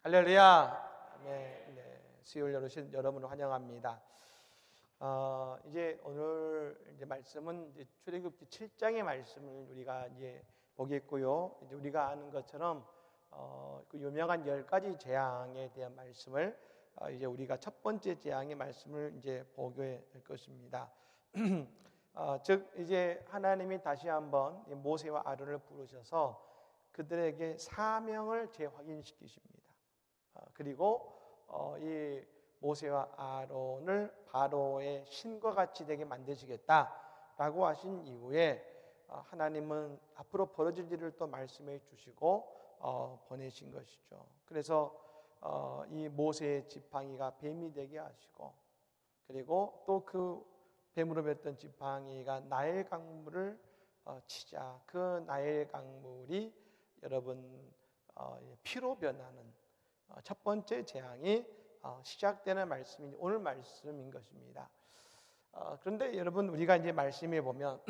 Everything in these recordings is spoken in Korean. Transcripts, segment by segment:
할렐루야. 네, 수요일 오신 여러분을 환영합니다. 이제 오늘 말씀은 이제 출애굽기 7장의 말씀을 우리가 이제 보겠고요. 이제 우리가 아는 것처럼 그 유명한 10가지 재앙에 대한 말씀을 이제 우리가 첫 번째 재앙의 말씀을 이제 보게 될 것입니다. 즉 이제 하나님이 다시 한번 모세와 아론을 부르셔서 그들에게 사명을 재확인시키십니다. 그리고 이 모세와 아론을 바로의 신과 같이 되게 만드시겠다라고 하신 이후에 하나님은 앞으로 벌어질 일을 또 말씀해 주시고 보내신 것이죠. 그래서 이 모세의 지팡이가 뱀이 되게 하시고, 그리고 또 그 뱀으로 뱉던 지팡이가 나일 강물을 치자 그 나일 강물이 여러분 피로 변하는 첫 번째 재앙이 시작되는 말씀이 오늘 말씀인 것입니다. 그런데 여러분, 우리가 이제 말씀에 보면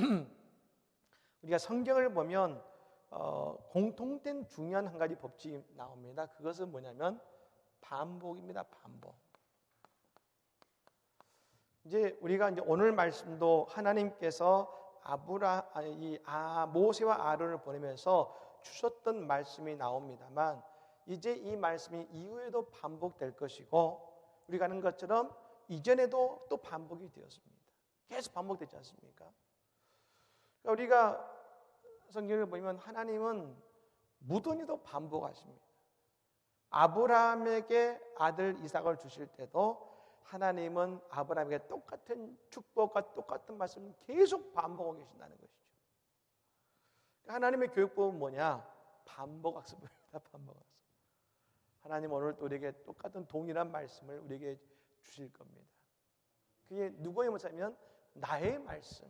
우리가 성경을 보면 공통된 중요한 한 가지 법칙이 나옵니다. 그것은 뭐냐면 반복입니다. 반복. 이제 우리가 이제 오늘 말씀도 하나님께서 모세와 아론을 보내면서 주셨던 말씀이 나옵니다만, 이제 이 말씀이 이후에도 반복될 것이고, 우리가 아는 것처럼 이전에도 또 반복이 되었습니다. 계속 반복되지 않습니까? 그러니까 우리가 성경을 보면 하나님은 무던히도 반복하십니다. 아브라함에게 아들 이삭을 주실 때도 하나님은 아브라함에게 똑같은 축복과 똑같은 말씀을 계속 반복하고 계신다는 것이죠. 하나님의 교육법은 뭐냐? 반복학습입니다. 반복학습. 하나님 오늘 또 우리에게 똑같은 동일한 말씀을 우리에게 주실 겁니다. 그게 누구의 말씀이면 나의 말씀,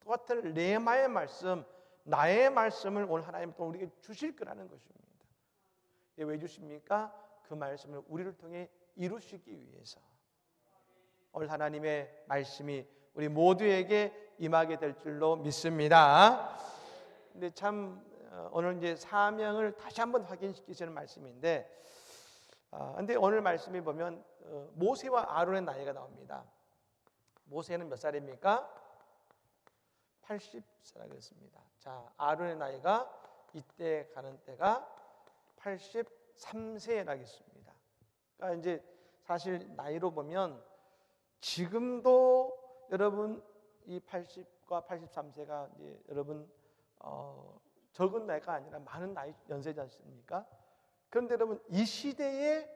똑같은 레마의 말씀, 나의 말씀을 오늘 하나님 또 우리에게 주실 거라는 것입니다. 왜 주십니까? 그 말씀을 우리를 통해 이루시기 위해서. 오늘 하나님의 말씀이 우리 모두에게 임하게 될 줄로 믿습니다. 근데 참 오늘 이제 사명을 다시 한번 확인시키시는 말씀인데, 근데 오늘 말씀에 보면 모세와 아론의 나이가 나옵니다. 모세는 몇 살입니까? 80세라고 했습니다. 자, 아론의 나이가 이때 가는 때가 83세라고 했습니다. 그러니까 이제 사실 나이로 보면 지금도 여러분 이 80과 83세가 이제 여러분 적은 나이가 아니라 많은 나이 연세지 않습니까? 그런데 여러분 이 시대의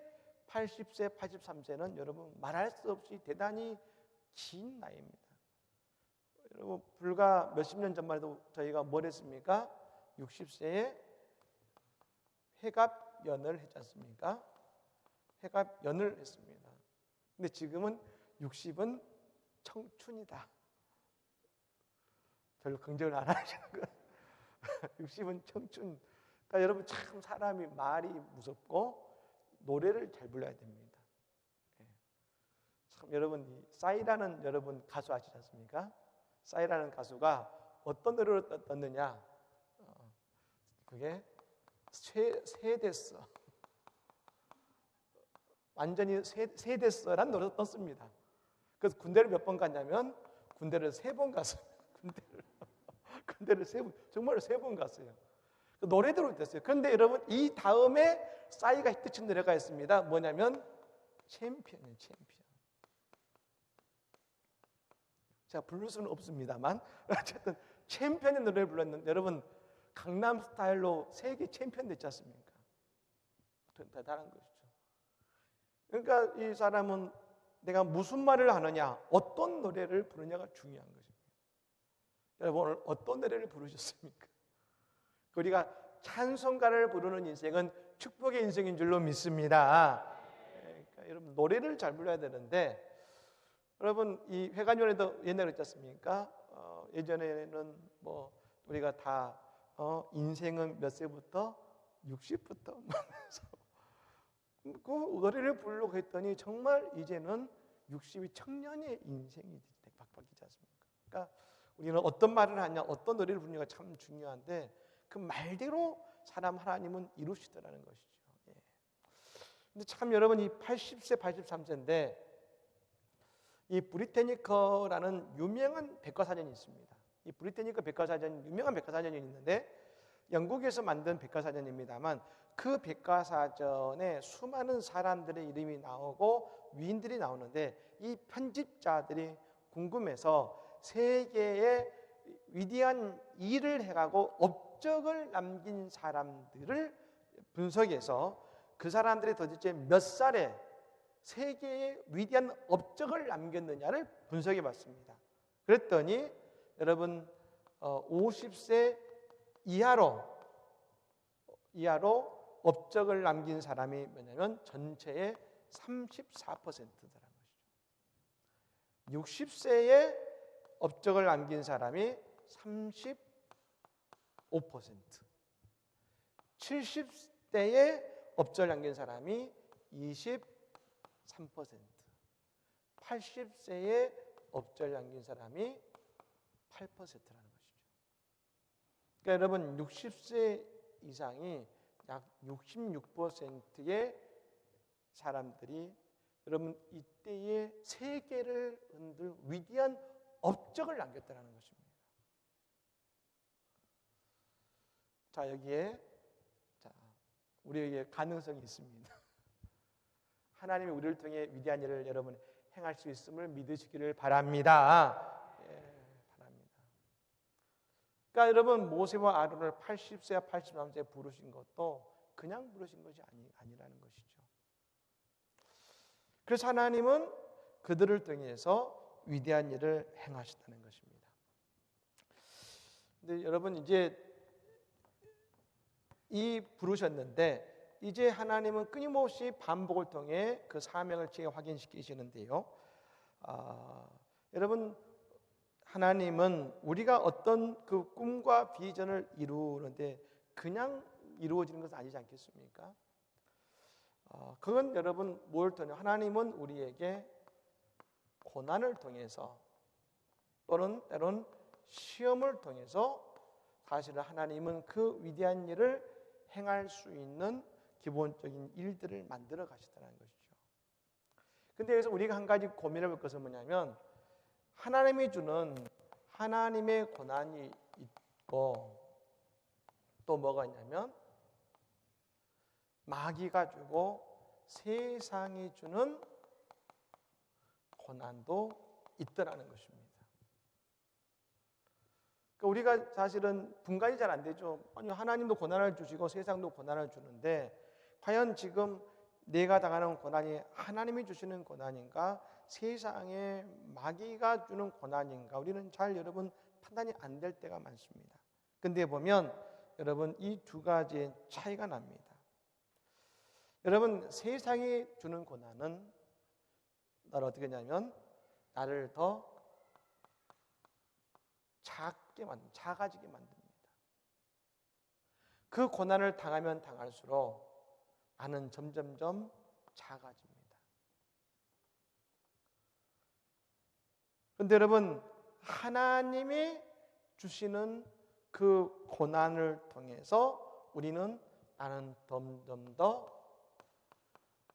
80세, 83세는 여러분 말할 수 없이 대단히 긴 나이입니다. 여러분 불과 몇십 년 전만 해도 저희가 뭘 했습니까? 60세에 회갑연을 했지 않습니까? 회갑연을 했습니다. 근데 지금은 60은 청춘이다. 별로 긍정을 안 하시는 거예요. 60은 청춘. 그러니까 여러분 참 사람이 말이 무섭고 노래를 잘 불러야 됩니다. 참 여러분 싸이라는 여러분 가수 아시지 않습니까? 싸이라는 가수가 어떤 노래를 떴느냐? 그게 새됐어. 완전히 새됐어라는 노래를 떴습니다. 그래서 군대를 몇 번 갔냐면 군대를 3번 갔어요. 군대를 3번, 정말 3번 갔어요. 노래대로 됐어요. 그런데 여러분 이 다음에 싸이가 히트친 노래가 있습니다. 뭐냐면 챔피언이에요. 챔피언. 제가 부를 수는 없습니다만 어쨌든 챔피언의 노래를 불렀는데, 여러분 강남 스타일로 세계 챔피언 됐지 않습니까? 대단한 것이죠. 그러니까 이 사람은 내가 무슨 말을 하느냐, 어떤 노래를 부르냐가 중요한 것입니다. 여러분 오늘 어떤 노래를 부르셨습니까? 우리가 찬송가를 부르는 인생은 축복의 인생인 줄로 믿습니다. 그러니까 여러분 노래를 잘 불러야 되는데, 여러분 이 회관연에도 옛날에 그랬지 않습니까? 예전에는 뭐 우리가 다 인생은 몇 세부터? 60부터 그 노래를 부르려고 했더니 정말 이제는 60이 청년의 인생이 바뀌지 않습니까? 그러니까 우리는 어떤 말을 하냐, 어떤 노래를 부르냐가 참 중요한데 그 말대로 사람 하나님은 이루시더라는 것이죠. 예. 근데 참 여러분 이 80세, 83세인데 이 브리테니커라는 유명한 백과사전이 있습니다. 이 브리테니커 백과사전 유명한 백과사전이 있는데 영국에서 만든 백과사전입니다만 그 백과사전에 수많은 사람들의 이름이 나오고 위인들이 나오는데 이 편집자들이 궁금해서 세계의 위대한 일을 해가고 업적을 남긴 사람들을 분석해서 그 사람들이 도대체 몇 살에 세계의 위대한 업적을 남겼느냐를 분석해 봤습니다. 그랬더니 여러분 50세 이하로 업적을 남긴 사람이 뭐냐면 전체의 34%더라는 것이죠. 60세에 업적을 남긴 사람이 35%, 70대에 업적을 남긴 사람이 23%, 80세에 업적을 남긴 사람이 8%라는 것이죠. 그러니까 여러분 60세 이상이 약 66%의 사람들이 여러분 이때의 세계를 흔들 위대한 업적을 남겼다는 것입니다. 자, 여기에 우리에게 가능성이 있습니다. 하나님이 우리를 통해 위대한 일을 여러분 행할 수 있음을 믿으시기를 바랍니다. 바랍니다. 그러니까 여러분 모세와 아론을 80세와 83세에 부르신 것도 그냥 부르신 것이 아니라는 것이죠. 그래서 하나님은 그들을 통해서 위대한 일을 행하셨다는 것입니다. 근데 여러분 이제 이 부르셨는데 이제 하나님은 끊임없이 반복을 통해 그 사명을 확인시키시는데요. 여러분 하나님은 우리가 어떤 그 꿈과 비전을 이루는데 그냥 이루어지는 것은 아니지 않겠습니까? 그건 여러분 뭘 통해 하나님은 우리에게 고난을 통해서 또는 때론 시험을 통해서 사실은 하나님은 그 위대한 일을 행할 수 있는 기본적인 일들을 만들어 가시다는 것이죠. 근데 여기서 우리가 한 가지 고민해 볼 것은 뭐냐면 하나님이 주는 하나님의 고난이 있고 또 뭐가 있냐면 마귀가 주고 세상이 주는 고난도 있더라는 것입니다. 그러니까 우리가 사실은 분간이 잘 안 되죠. 아니 하나님도 고난을 주시고 세상도 고난을 주는데 과연 지금 내가 당하는 고난이 하나님이 주시는 고난인가 세상의 마귀가 주는 고난인가 우리는 잘 여러분 판단이 안 될 때가 많습니다. 근데 보면 여러분 이 두 가지의 차이가 납니다. 여러분 세상이 주는 고난은 나를 어떻게 하냐면 나를 더 작아지게 만듭니다. 그 고난을 당하면 당할수록 나는 점점점 작아집니다. 그런데 여러분 하나님이 주시는 그 고난을 통해서 우리는 나는 점점 더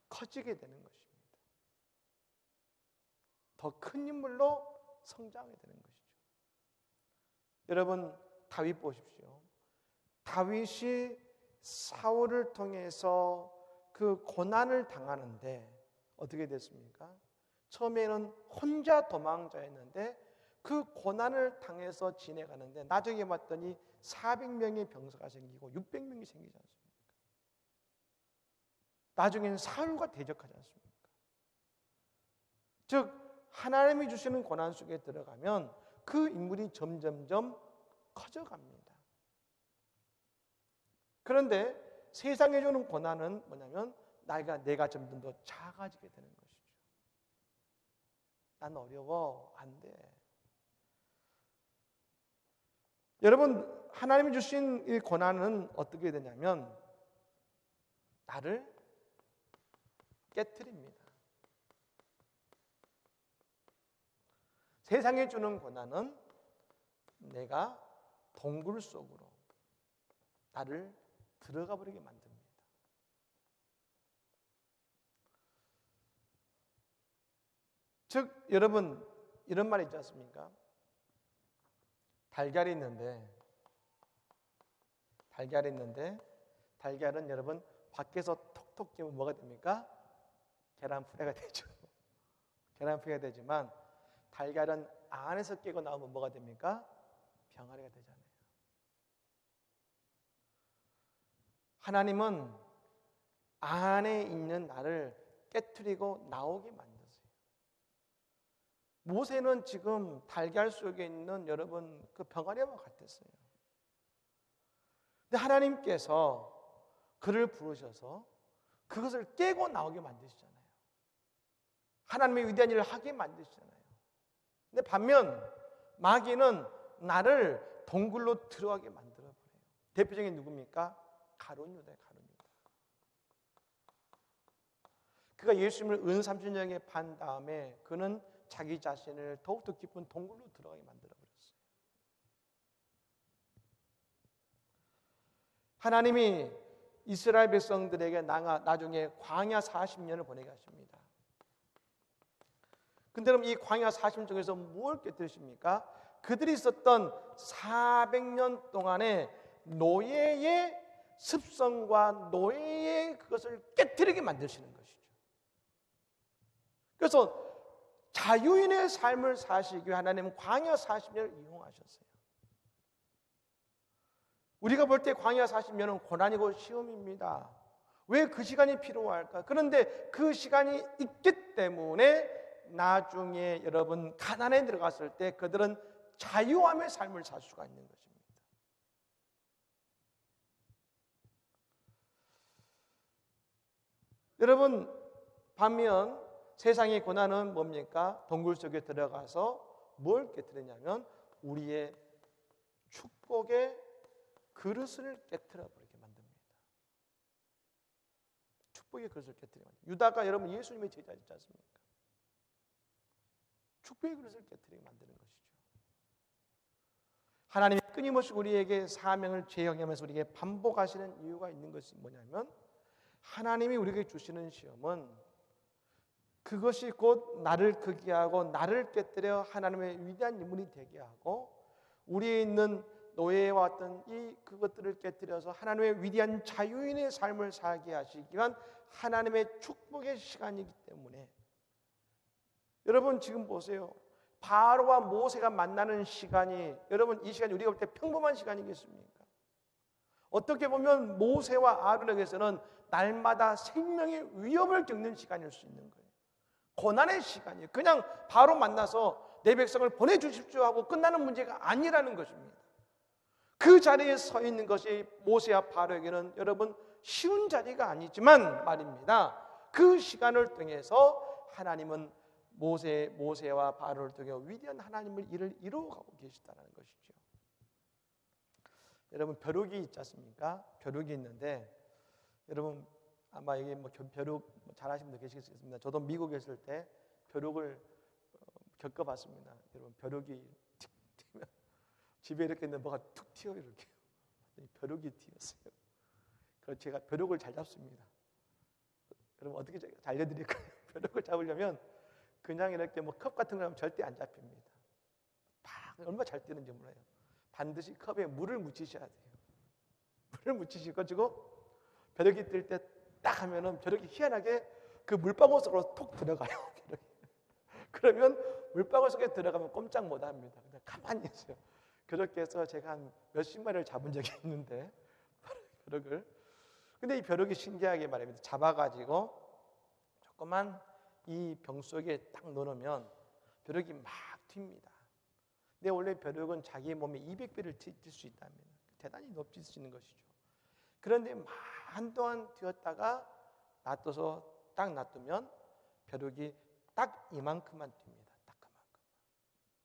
커지게 되는 것입니다. 더 큰 인물로 성장하게 되는 것이죠. 여러분 다윗 보십시오. 다윗이 사울을 통해서 그 고난을 당하는데 어떻게 됐습니까? 처음에는 혼자 도망자였는데 그 고난을 당해서 지내가는데 나중에 봤더니 400명의 병사가 생기고 600명이 생기지 않습니까? 나중에는 사울과 대적하지 않습니까? 즉 하나님이 주시는 고난 속에 들어가면 그 인물이 점점점 커져갑니다. 그런데 세상에 주는 고난은 뭐냐면 내가 점점 더 작아지게 되는 것이죠. 난 어려워, 안 돼. 여러분 하나님이 주신 이 고난은 어떻게 되냐면 나를 깨트립니다. 세상에 주는 고난은 내가 동굴 속으로 나를 들어가 버리게 만듭니다. 즉 여러분 이런 말이 있지 않습니까? 달걀이 있는데 달걀은 여러분 밖에서 톡톡 깨면 뭐가 됩니까? 계란 프라이가 되죠. 계란 프라이가 되지만 달걀은 안에서 깨고 나오면 뭐가 됩니까? 병아리가 되잖아요. 하나님은 안에 있는 나를 깨트리고 나오게 만드세요. 모세는 지금 달걀 속에 있는 여러분 그 병아리와 같았어요. 근데 하나님께서 그를 부르셔서 그것을 깨고 나오게 만드시잖아요. 하나님의 위대한 일을 하게 만드시잖아요. 근데 반면 마귀는 나를 동굴로 들어가게 만들어버려요. 대표적인 누굽니까? 가룟 유다예요. 가룟 유다. 그가 예수님을 은30년에 판 다음에 그는 자기 자신을 더욱더 깊은 동굴로 들어가게 만들어버렸어요. 하나님이 이스라엘 백성들에게 나중에 광야 40년을 보내게 하십니다. 근데 그럼 이 광야 40년 중에서 뭘 깨뜨리십니까? 그들이 있었던 400년 동안의 노예의 습성과 노예의 그것을 깨뜨리게 만드시는 것이죠. 그래서 자유인의 삶을 사시기 위해 하나님은 광야 40년을 이용하셨어요. 우리가 볼 때 광야 40년은 고난이고 시험입니다. 왜 그 시간이 필요할까? 그런데 그 시간이 있기 때문에 나중에 여러분 가나안에 들어갔을 때 그들은 자유함의 삶을 살 수가 있는 것입니다. 여러분 반면 세상의 고난은 뭡니까? 동굴 속에 들어가서 뭘 깨뜨리냐면 우리의 축복의 그릇을 깨뜨려버리게 만듭니다. 축복의 그릇을 깨뜨리게 만듭니다. 유다가 여러분 예수님의 제자였지 않습니까? 축복의 그릇을 깨뜨리게 만드는 것이죠. 하나님이 끊임없이 우리에게 사명을 제형하면서 우리에게 반복하시는 이유가 있는 것이 뭐냐면 하나님이 우리에게 주시는 시험은 그것이 곧 나를 크게 하고 나를 깨뜨려 하나님의 위대한 인물이 되게 하고 우리에 있는 노예와 왔던 그것들을 깨뜨려서 하나님의 위대한 자유인의 삶을 살게 하시기 위한 하나님의 축복의 시간이기 때문에 여러분 지금 보세요. 바로와 모세가 만나는 시간이 여러분 이 시간이 우리가 볼 때 평범한 시간이겠습니까? 어떻게 보면 모세와 아론에게서는 날마다 생명의 위협을 겪는 시간일 수 있는 거예요. 고난의 시간이에요. 그냥 바로 만나서 내 백성을 보내주십시오 하고 끝나는 문제가 아니라는 것입니다. 그 자리에 서 있는 것이 모세와 바로에게는 여러분 쉬운 자리가 아니지만 말입니다. 그 시간을 통해서 하나님은 모세와 바로를 통해 위대한 하나님의 일을 이루어가고 계시다는 것이죠. 여러분 벼룩이 있지 않습니까? 벼룩이 있는데 여러분 아마 이게 벼룩 잘 아시는 분도 계시겠습니다. 저도 미국에 있을 때 벼룩을 겪어봤습니다. 여러분 벼룩이 틱 튀면 집에 이렇게 있는 뭐가 툭 튀어 이렇게 벼룩이 튀었어요. 그래서 제가 벼룩을 잘 잡습니다. 여러분 어떻게 알려드릴까요? 벼룩을 잡으려면 그냥 이렇게 컵 같은 거 하면 절대 안 잡힙니다. 얼마나 잘 뛰는지 몰라요. 반드시 컵에 물을 묻히셔야 돼요. 물을 묻히시고 벼룩이 뜰 때 딱 하면은 벼룩이 희한하게 그 물방울 속으로 톡 들어가요. 그러면 물방울 속에 들어가면 꼼짝 못 합니다. 그냥 가만히 있어요. 그렇게 해서 제가 한 몇십 마리를 잡은 적이 있는데 벼룩을. 근데 이 벼룩이 신기하게 말입니다. 잡아가지고 조그만 이 병 속에 딱 넣으면 벼룩이 막 튑니다. 근데 원래 벼룩은 자기 몸에 200배를 튈 수 있다면 대단히 높일 수 있는 것이죠. 그런데 막 한동안 튀었다가 놔둬서 딱 놔두면 벼룩이 딱 이만큼만 뜁니다. 딱 그만큼.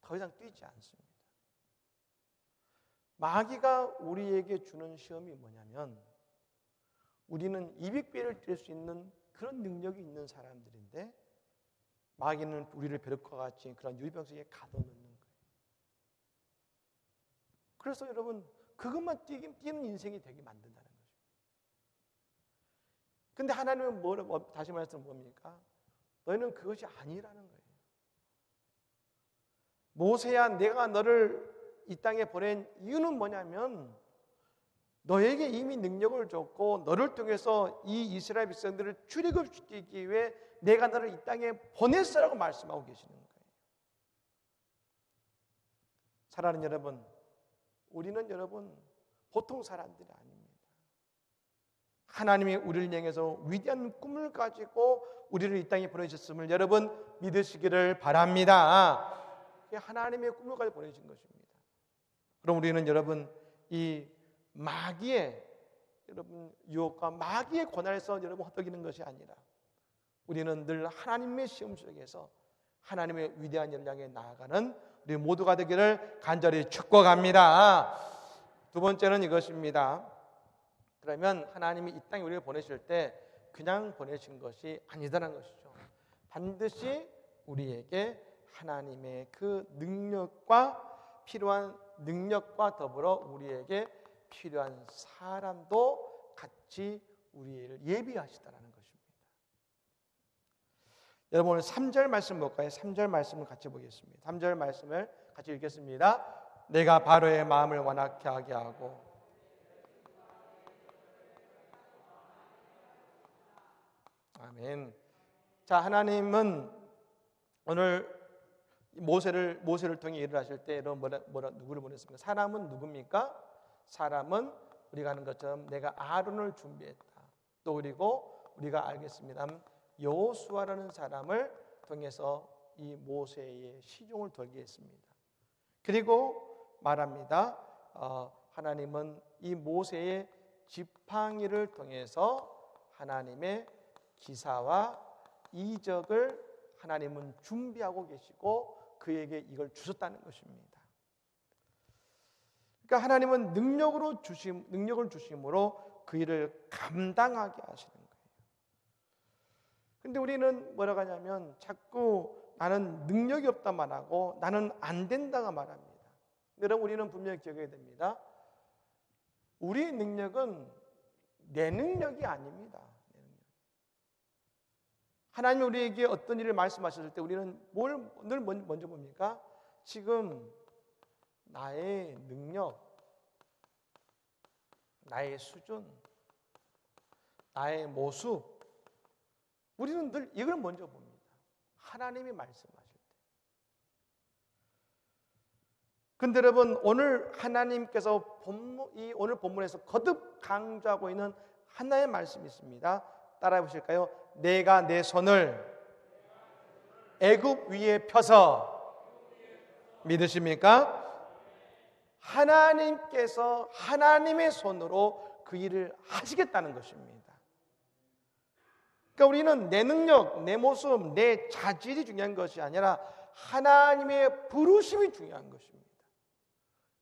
더 이상 뛰지 않습니다. 마귀가 우리에게 주는 시험이 뭐냐면 우리는 200배를 뛸 수 있는 그런 능력이 있는 사람들인데 마귀는 우리를 벼룩과 같이 그런 유리병 속에 가둬놓는 거예요. 그래서 여러분 그것만 뛰는 인생이 되게 만든다는 거죠. 근데 하나님은 다시 말해서 뭡니까? 너희는 그것이 아니라는 거예요. 모세야, 내가 너를 이 땅에 보낸 이유는 뭐냐면 너에게 이미 능력을 줬고 너를 통해서 이 이스라엘 백성들을 출애굽시키기 위해 내가 너를 이 땅에 보냈어라고 말씀하고 계시는 거예요. 사랑하는 여러분, 우리는 여러분 보통 사람들이 아닙니다. 하나님이 우리를 향해서 위대한 꿈을 가지고 우리를 이 땅에 보내셨음을 여러분 믿으시기를 바랍니다. 하나님의 꿈을 가지고 보내신 것입니다. 그럼 우리는 여러분 이 마귀의 여러분 유혹과 마귀의 고난에서 여러분 헛떡이는 것이 아니라 우리는 늘 하나님의 시험 속에서 하나님의 위대한 일을 향해 나아가는 우리 모두가 되기를 간절히 축복합니다. 두 번째는 이것입니다. 그러면 하나님이 이 땅에 우리를 보내실 때 그냥 보내신 것이 아니다라는 것이죠. 반드시 우리에게 하나님의 그 능력과 필요한 능력과 더불어 우리에게 필요한 사람도 같이 우리를 예비하시다라는 것입니다. 여러분 오늘 3절 말씀 볼까요? 3절 말씀을 같이 보겠습니다. 3절 말씀을 같이 읽겠습니다. 내가 바로의 마음을 완악케 하게 하고 아멘. 자, 하나님은 오늘 모세를 통해 일을 하실 때 누구를 보냈습니까? 사람은 누굽니까? 사람은 우리가 아는 것처럼 내가 아론을 준비했다. 또 그리고 우리가 알겠습니다. 여호수아라는 사람을 통해서 이 모세의 시종을 돌게 했습니다. 그리고 말합니다. 하나님은 이 모세의 지팡이를 통해서 하나님의 기사와 이적을 하나님은 준비하고 계시고 그에게 이걸 주셨다는 것입니다. 그러니까 하나님은 능력을 주심으로 그 일을 감당하게 하시는 거예요. 근데 우리는 뭐라고 하냐면 자꾸 나는 능력이 없다만 하고 나는 안 된다가 말합니다. 여러분 우리는 분명히 기억해야 됩니다. 우리의 능력은 내 능력이 아닙니다. 하나님이 우리에게 어떤 일을 말씀하셨을 때 우리는 뭘 늘 먼저 봅니까? 지금 나의 능력, 나의 수준, 나의 모습, 우리는 늘 이걸 먼저 봅니다. 하나님이 말씀하실 때. 근데 여러분 오늘 하나님께서 오늘 본문에서 거듭 강조하고 있는 하나의 말씀이 있습니다. 따라해 보실까요? 내가 내 손을 애굽 위에 펴서 믿으십니까? 하나님께서 하나님의 손으로 그 일을 하시겠다는 것입니다. 그러니까 우리는 내 능력, 내 모습, 내 자질이 중요한 것이 아니라 하나님의 부르심이 중요한 것입니다.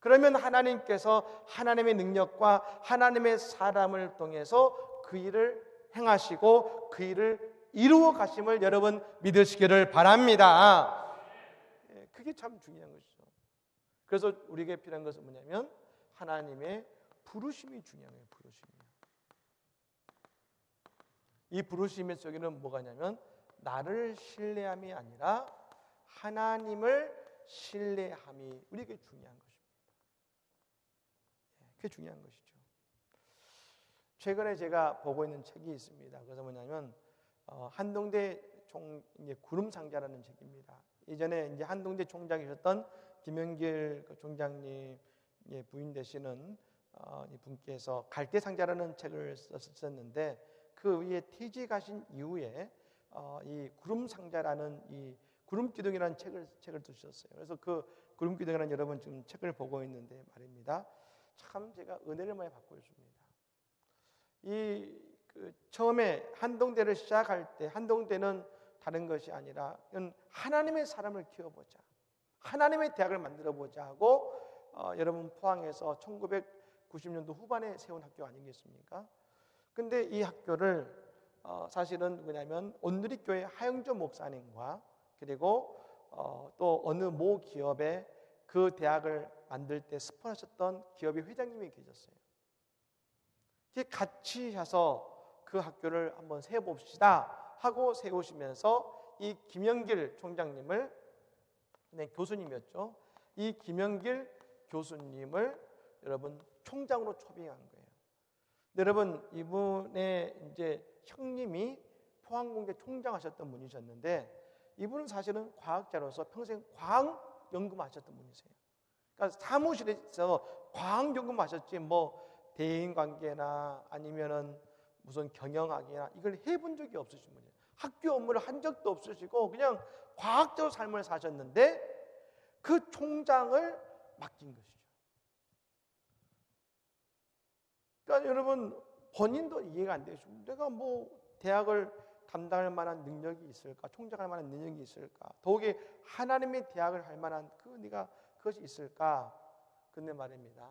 그러면 하나님께서 하나님의 능력과 하나님의 사람을 통해서 그 일을 행하시고 그 일을 이루어 가심을 여러분 믿으시기를 바랍니다. 그게 참 중요한 것이죠. 그래서 우리에게 필요한 것은 뭐냐면 하나님의 부르심이 중요한 거예요. 부르심이. 이 부르심 속에는 뭐가 있냐면 나를 신뢰함이 아니라 하나님을 신뢰함이 우리에게 중요한 것입니다. 그게 중요한 것이죠. 최근에 제가 보고 있는 책이 있습니다. 그래서 뭐냐면 한동대 구름상자라는 책입니다. 예전에 이제 한동대 총장이셨던 김영길 총장님의 부인 되시는 이 분께서 갈대상자라는 책을 썼는데 그 위에 퇴직하신 이후에 이 구름상자라는 이 구름기둥이라는 책을 쓰셨어요. 그래서 그 구름기둥이라는 여러분 지금 책을 보고 있는데 말입니다. 참 제가 은혜를 많이 받고 있습니다. 처음에 한동대를 시작할 때 한동대는 다른 것이 아니라 하나님의 사람을 키워보자, 하나님의 대학을 만들어보자 하고 여러분 포항에서 1990년도 후반에 세운 학교 아니겠습니까? 근데 이 학교를 사실은 뭐냐면 온누리교회 하영조 목사님과 그리고 또 어느 모 기업에 그 대학을 만들 때 스폰하셨던 기업의 회장님이 계셨어요. 같이 해서 그 학교를 한번 세워봅시다 하고 세우시면서 이 김영길 총장님을 네, 교수님이었죠. 이 김영길 교수님을 여러분 총장으로 초빙한 거예요. 여러분 이분의 이제 형님이 포항공대 총장하셨던 분이셨는데 이분은 사실은 과학자로서 평생 과학 연구하셨던 분이세요. 그러니까 사무실에서 과학 연구하셨지 뭐 대인관계나 아니면은 무슨 경영학이나 이걸 해본 적이 없으신 분이에요. 학교 업무를 한 적도 없으시고 그냥 과학적 삶을 사셨는데 그 총장을 맡긴 것이죠. 그러니까 여러분 본인도 이해가 안 되시고 내가 뭐 대학을 감당할 만한 능력이 있을까? 총장할 만한 능력이 있을까? 더욱이 하나님의 대학을 할 만한 네가 그것이 있을까? 근데 말입니다.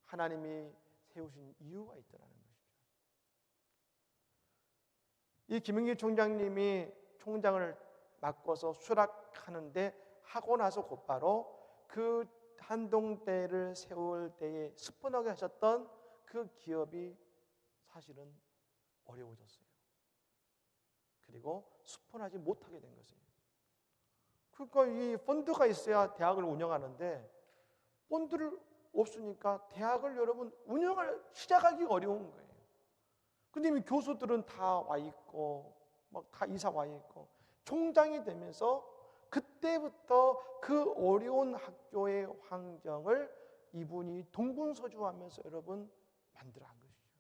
하나님이 세우신 이유가 있더라는 것이죠. 이 김영길 총장님이 총장을 맡고서 수락하는데 하고 나서 곧바로 그 한동대를 세울 때에 스폰하게 하셨던 그 기업이 사실은 어려워졌어요. 그리고 스폰하지 못하게 된 것이에요. 그러니까 이 펀드가 있어야 대학을 운영하는데 펀드를 없으니까 대학을 여러분 운영을 시작하기 어려운 거예요. 근데 이미 교수들은 다 와 있고 막 다 이사 와 있고 총장이 되면서 그때부터 그 어려운 학교의 환경을 이분이 동분서주하면서 여러분 만들어간 것이죠.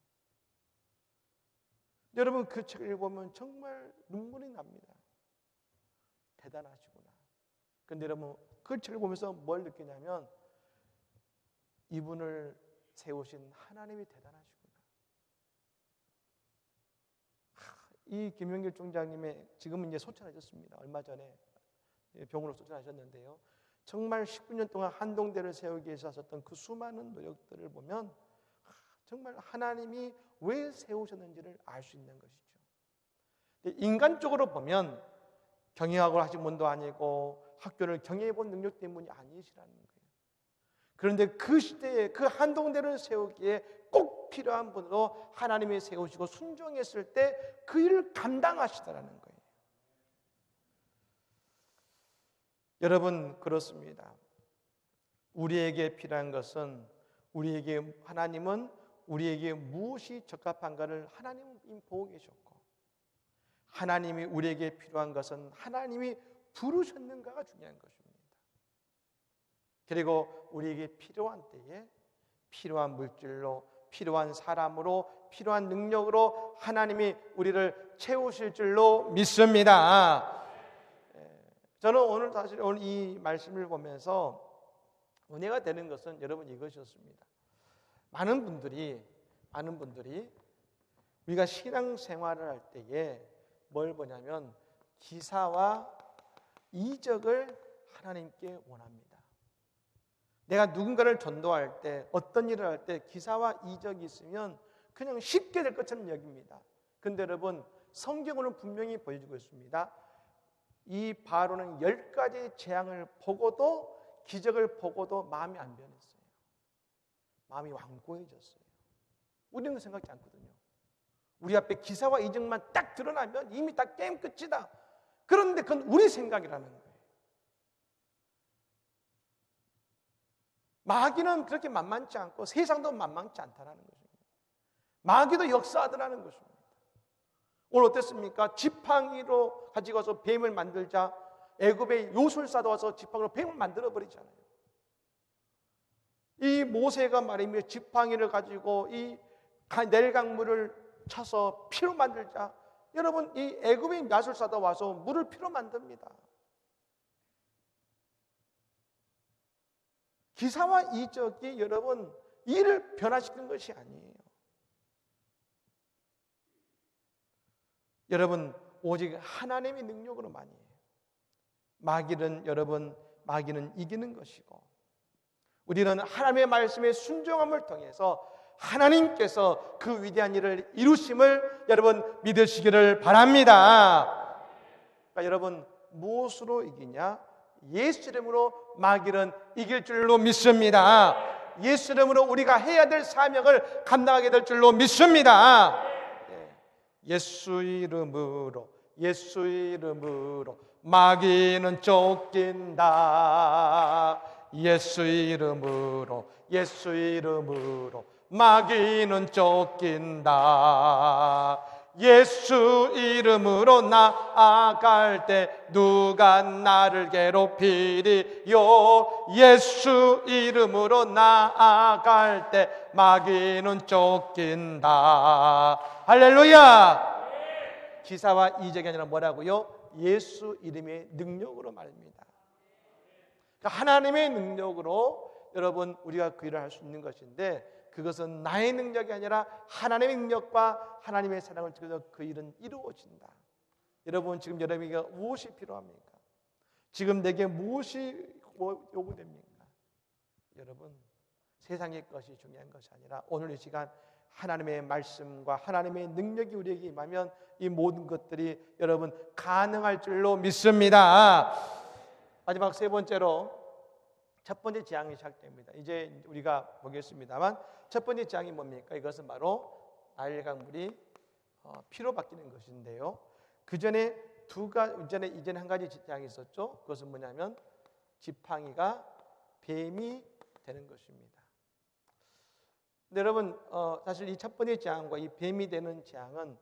여러분 그 책을 읽어보면 정말 눈물이 납니다. 대단하시구나. 그런데 여러분 그 책을 보면서 뭘 느끼냐면 이분을 세우신 하나님이 대단하시구나. 이 김영길 총장님의 지금은 이제 소천하셨습니다. 얼마 전에 병으로 소천하셨는데요. 정말 19년 동안 한동대를 세우기 위해서 하셨던 그 수많은 노력들을 보면 정말 하나님이 왜 세우셨는지를 알 수 있는 것이죠. 인간적으로 보면 경영학을 하신 분도 아니고 학교를 경영해 본 능력 때문이 아니시라는 거예요. 그런데 그 시대에 그 한동대를 세우기에 꼭 필요한 분으로 하나님이 세우시고 순종했을 때 그 일을 감당하시더라는 거예요. 여러분 그렇습니다. 우리에게 필요한 것은 하나님은 우리에게 무엇이 적합한가를 하나님은 이미 보고 계셨고 하나님이 우리에게 필요한 것은 하나님이 부르셨는가가 중요한 것입니다. 그리고 우리에게 필요한 때에 필요한 물질로 필요한 사람으로 필요한 능력으로 하나님이 우리를 채우실 줄로 믿습니다. 저는 오늘 이 말씀을 보면서 은혜가 되는 것은 여러분 이것이었습니다. 많은 분들이 우리가 신앙생활을 할 때에 뭘 보냐면 기사와 이적을 하나님께 원합니다. 내가 누군가를 전도할 때 어떤 일을 할 때 기사와 이적이 있으면 그냥 쉽게 될 것처럼 여깁니다. 그런데 여러분 성경으로는 분명히 보여주고 있습니다. 이 바로는 10가지 재앙을 보고도 기적을 보고도 마음이 안 변했어요. 마음이 완고해졌어요. 우리는 생각지 않거든요. 우리 앞에 기사와 이적만 딱 드러나면 이미 다 게임 끝이다. 그런데 그건 우리 생각이라는 거예요. 마귀는 그렇게 만만치 않고 세상도 만만치 않다라는 것입니다. 마귀도 역사하더라는 것입니다. 오늘 어땠습니까? 지팡이로 가지고 와서 뱀을 만들자 애굽의 요술사도 와서 지팡이로 뱀을 만들어 버리잖아요. 이 모세가 말이며 지팡이를 가지고 이 넬강물을 쳐서 피로 만들자 여러분 이 애굽의 야술사도 와서 물을 피로 만듭니다. 기사와 이적이 여러분 일을 변화시키는 것이 아니에요. 여러분 오직 하나님의 능력으로만이에요. 마귀는 이기는 것이고 우리는 하나님의 말씀의 순종함을 통해서 하나님께서 그 위대한 일을 이루심을 여러분 믿으시기를 바랍니다. 그러니까 여러분 무엇으로 이기냐? 예수 이름으로 마귀는 이길 줄로 믿습니다. 예수 이름으로 우리가 해야 될 사명을 감당하게 될 줄로 믿습니다. 예수 이름으로 예수 이름으로 마귀는 쫓긴다. 예수 이름으로 예수 이름으로 마귀는 쫓긴다. 예수 이름으로 나아갈 때 누가 나를 괴롭히리요. 예수 이름으로 나아갈 때 마귀는 쫓긴다. 할렐루야. 기사와 이적이 아니라 뭐라고요? 예수 이름의 능력으로 말입니다. 그러니까 하나님의 능력으로 여러분 우리가 그 일을 할 수 있는 것인데, 그것은 나의 능력이 아니라 하나님의 능력과 하나님의 사랑을 통해서 그 일은 이루어진다. 여러분, 지금 여러분에게 무엇이 필요합니까? 지금 내게 무엇이 요구됩니까? 여러분, 세상의 것이 중요한 것이 아니라 오늘 이 시간 하나님의 말씀과 하나님의 능력이 우리에게 임하면 이 모든 것들이 여러분 가능할 줄로 믿습니다. 마지막 세 번째로 첫 번째 재앙이 시작됩니다. 이제 우리가 보겠습니다만 첫 번째 재앙이 뭡니까? 이것은 바로 나일 강물이 피로 바뀌는 것인데요. 그 전에 이전에 한 가지 재앙이 있었죠. 그것은 뭐냐면 지팡이가 뱀이 되는 것입니다. 근데 여러분, 사실 이 첫 번째 재앙과 이 뱀이 되는 재앙은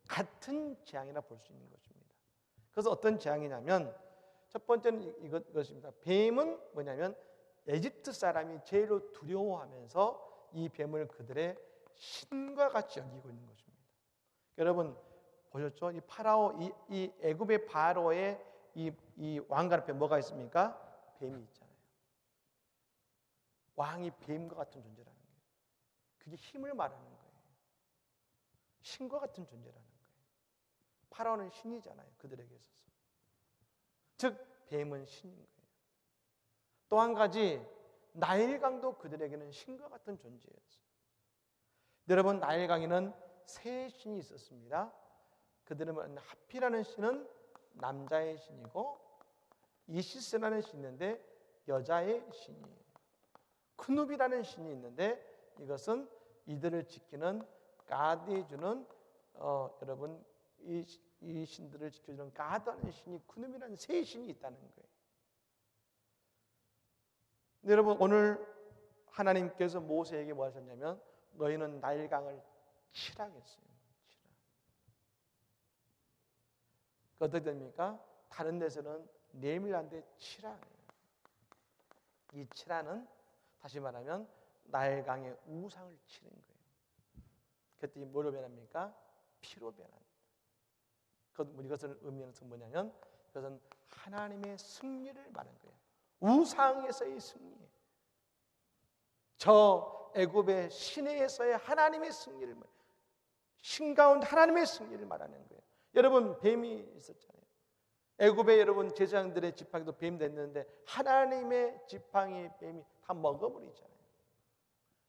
같은 재앙이라 볼 수 있는 것입니다. 그래서 어떤 재앙이냐면 첫 번째는 이것입니다. 뱀은 뭐냐면 에집트 사람이 제일로 두려워하면서 이 뱀을 그들의 신과 같이 여기고 있는 것입니다. 여러분 보셨죠? 이 파라오, 이 애굽의 바로의 이 왕관 앞에 뭐가 있습니까? 뱀이 있잖아요. 왕이 뱀과 같은 존재라는 거예요. 그게 힘을 말하는 거예요. 신과 같은 존재라는 거예요. 파라오는 신이잖아요. 그들에게 있어서. 즉 뱀은 신인 거예요. 또 한 가지, 나일강도 그들에게는 신과 같은 존재였어요. 여러분, 나일강에는 세 신이 있었습니다. 그들은 하피라는 신은 남자의 신이고, 이시스라는 신이 있는데 여자의 신이에요. 크눕이라는 신이 있는데 이것은 이들을 지키는 가드해 주는 여러분 이 신들을 지켜주는 가드하는 신이 크눕이라는 세 신이 있다는 거예요. 여러분, 오늘 하나님께서 모세에게 뭐 하셨냐면 너희는 나일강을 치라겠어요. 어떻게 됩니까? 다른 데서는 내밀한데 치라. 이 치라는 다시 말하면 나일강의 우상을 치는 거예요. 그때 뭐로 변합니까? 피로 변합니다. 이것을 의미하는 것은 뭐냐면 그것은 하나님의 승리를 말하는 거예요. 우상에서의 승리. 저 애굽의 시내에서의 하나님의 승리를 말해요. 신 가운데 하나님의 승리를 말하는 거예요. 여러분, 뱀이 있었잖아요. 애굽의 여러분 제사장들의 지팡이도 뱀 됐는데 하나님의 지팡이 뱀이 다 먹어버리잖아요.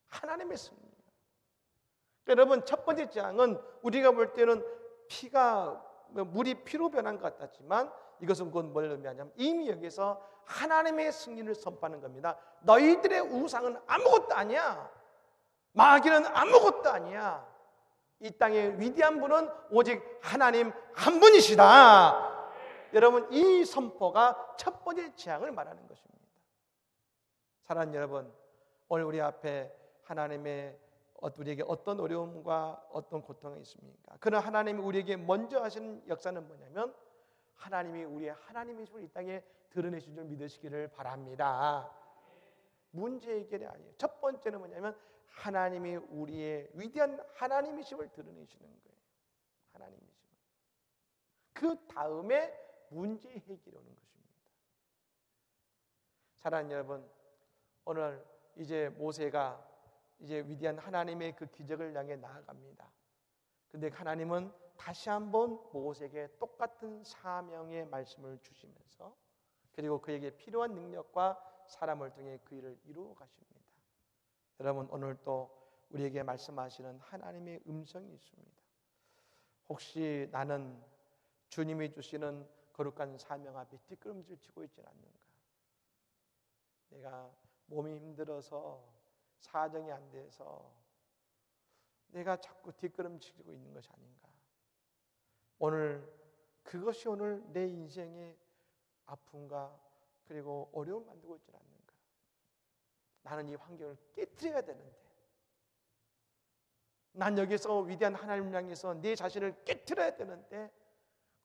하나님의 승리예요. 여러분, 첫 번째 재앙은 우리가 볼 때는 물이 피로 변한 것 같았지만 이것은 곧 뭘 의미하냐면 이미 여기서 하나님의 승리를 선포하는 겁니다. 너희들의 우상은 아무것도 아니야. 마귀는 아무것도 아니야. 이 땅의 위대한 분은 오직 하나님 한 분이시다. 여러분, 이 선포가 첫 번째 재앙을 말하는 것입니다. 사랑하는 여러분, 오늘 우리 앞에 하나님의 우리에게 어떤 어려움과 어떤 고통이 있습니까? 그러나 하나님이 우리에게 먼저 하시는 역사는 뭐냐면 하나님이 우리의 하나님이심을 이 땅에 드러내신 줄 믿으시기를 바랍니다. 문제 해결이 아니에요. 첫 번째는 뭐냐면 하나님이 우리의 위대한 하나님이심을 드러내시는 거예요. 하나님이심. 그 다음에 문제 해결이 오는 것입니다. 사랑하는 여러분, 오늘 이제 모세가 이제 위대한 하나님의 그 기적을 향해 나아갑니다. 근데 하나님은 다시 한번 모세에게 똑같은 사명의 말씀을 주시면서 그리고 그에게 필요한 능력과 사람을 통해 그 일을 이루어 가십니다. 여러분, 오늘 또 우리에게 말씀하시는 하나님의 음성이 있습니다. 혹시 나는 주님이 주시는 거룩한 사명 앞에 뒷걸음질 치고 있지는 않는가? 내가 몸이 힘들어서 사정이 안 돼서 내가 자꾸 뒷걸음치고 있는 것이 아닌가? 오늘 그것이 오늘 내 인생의 아픔과 그리고 어려움을 만들고 있지 않는가? 나는 이 환경을 깨뜨려야 되는데, 난 여기서 위대한 하나님을 향해서 내 자신을 깨뜨려야 되는데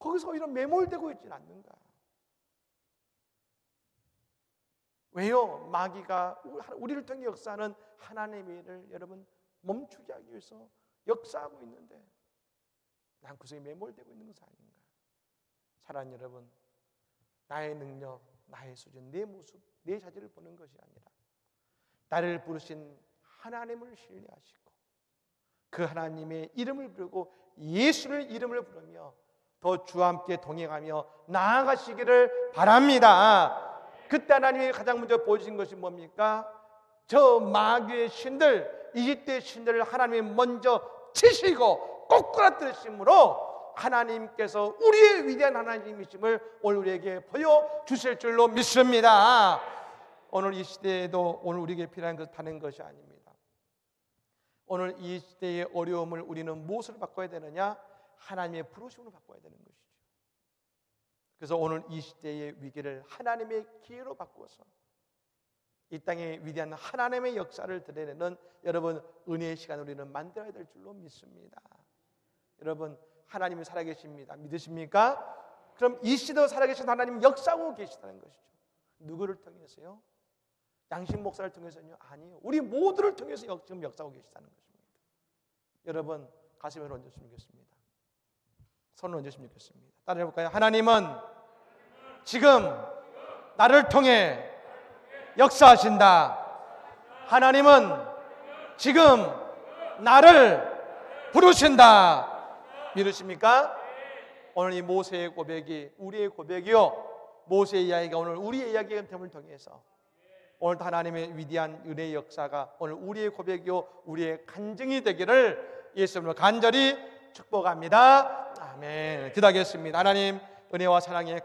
거기서 오히려 매몰되고 있지 않는가? 왜요? 마귀가 우리를 통해 역사하는 하나님의 일을 여러분 멈추게 하기 위해서 역사하고 있는데 난 그 속에 매몰되고 있는 것은 아닌가? 사랑하는 여러분, 나의 능력, 나의 수준, 내 모습, 내 자질을 보는 것이 아니라 나를 부르신 하나님을 신뢰하시고 그 하나님의 이름을 부르고 예수를 이름을 부르며 더 주와 함께 동행하며 나아가시기를 바랍니다. 그때 하나님이 가장 먼저 보여주신 것이 뭡니까? 저 마귀의 신들, 이집트의 신들을 하나님이 먼저 치시고 꼬꾸라뜨리심으로 하나님께서 우리의 위대한 하나님이심을 오늘 우리에게 보여주실 줄로 믿습니다. 오늘 이 시대에도 오늘 우리에게 필요한 것은 다른 것이 아닙니다. 오늘 이 시대의 어려움을 우리는 무엇을 바꿔야 되느냐? 하나님의 부르심으로 바꿔야 되는 것이죠. 그래서 오늘 이 시대의 위기를 하나님의 기회로 바꾸어서 이 땅에 위대한 하나님의 역사를 드러내는 여러분 은혜의 시간을 우리는 만들어야 될 줄로 믿습니다. 여러분 하나님이 살아계십니다. 믿으십니까? 그럼 이 시대도 살아계신 하나님이 역사하고 계시다는 것이죠. 누구를 통해서요? 양식 목사를 통해서요? 아니요. 우리 모두를 통해서 지금 역사하고 계시다는 것입니다. 여러분 가슴에 얹었으면 좋겠습니다. 손을 얹었으면 좋겠습니다. 따라해볼까요? 하나님은 지금 나를 통해 역사하신다. 하나님은 지금 나를 부르신다. 믿으십니까? 오늘 이 모세의 고백이 우리의 고백이요, 모세의 이야기가 오늘 우리의 이야기를 통해서 오늘 하나님의 위대한 은혜의 역사가 오늘 우리의 고백이요 우리의 간증이 되기를 예수님으로 간절히 축복합니다. 아멘. 기도하겠습니다. 하나님 은혜와 사랑의